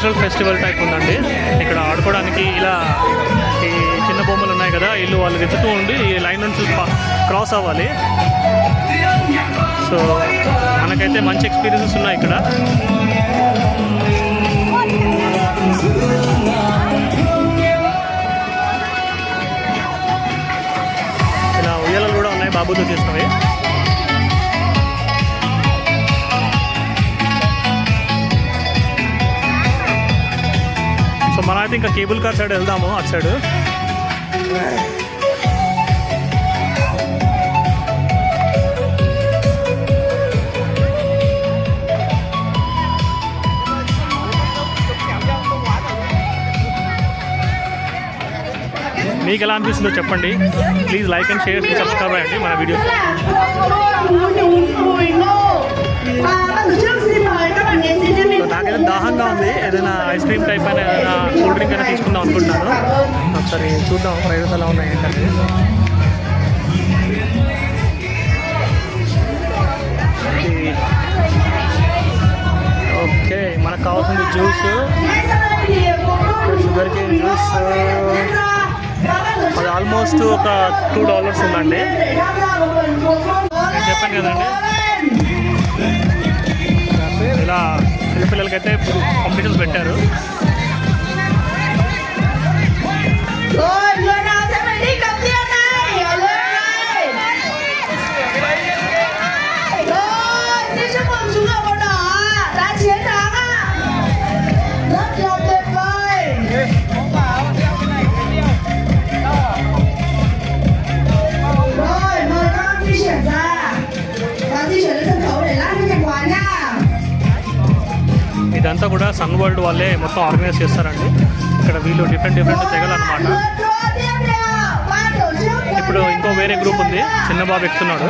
Cultural festival type ఉందండి. ఇక్కడ ఆడుకోవడానికి ఇలా ఈ చిన్న బొమ్మలు ఉన్నాయి కదా, వీళ్ళు వాళ్ళు వెతుతూ ఉండి ఈ లైన్ నుంచి క్రాస్ అవ్వాలి. సో మనకైతే మంచి ఎక్స్పీరియన్సెస్ ఉన్నాయి ఇక్కడ. ఇలా ఉయ్యాలలు కూడా ఉన్నాయి బాబుతో చేసినవి. సో మనం అయితే ఇంకా కేబుల్ కార్ సైడ్ వెళ్దాము, అటు సైడ్. మీకు ఎలా అనిపిస్తుందో చెప్పండి. Please like and share, subscribe అయ్యండి మన వీడియో. నాకైతే దాహంగా ఉంది. ఏదైనా ఐస్ క్రీమ్ టైప్ అయినా ఏదైనా కూల్ డ్రింక్ అయినా తీసుకుందాం అనుకుంటున్నాను. ఒకసారి చూద్దాం ప్రైజెస్ ఎలా ఉన్నాయి ఏంటంటే. ఓకే, మనకు కావాల్సింది జ్యూస్, షుగర్ కేన్ జ్యూస్. అది ఆల్మోస్ట్ ఒక $2 ఉందండి. నేను చెప్పాను కదండి, ఇలా చిన్నపిల్లలకైతే కాంపిటీషన్స్ పెట్టారు. ఇదంతా కూడా సన్ వరల్డ్ వాళ్ళే మొత్తం ఆర్గనైజ్ చేస్తారండి. ఇక్కడ వీళ్ళు డిఫరెంట్ తెగలు అన్నమాట. ఇప్పుడు ఇంకో వేరే గ్రూప్ ఉంది, చిన్న బాబు ఎక్కుతున్నాడు.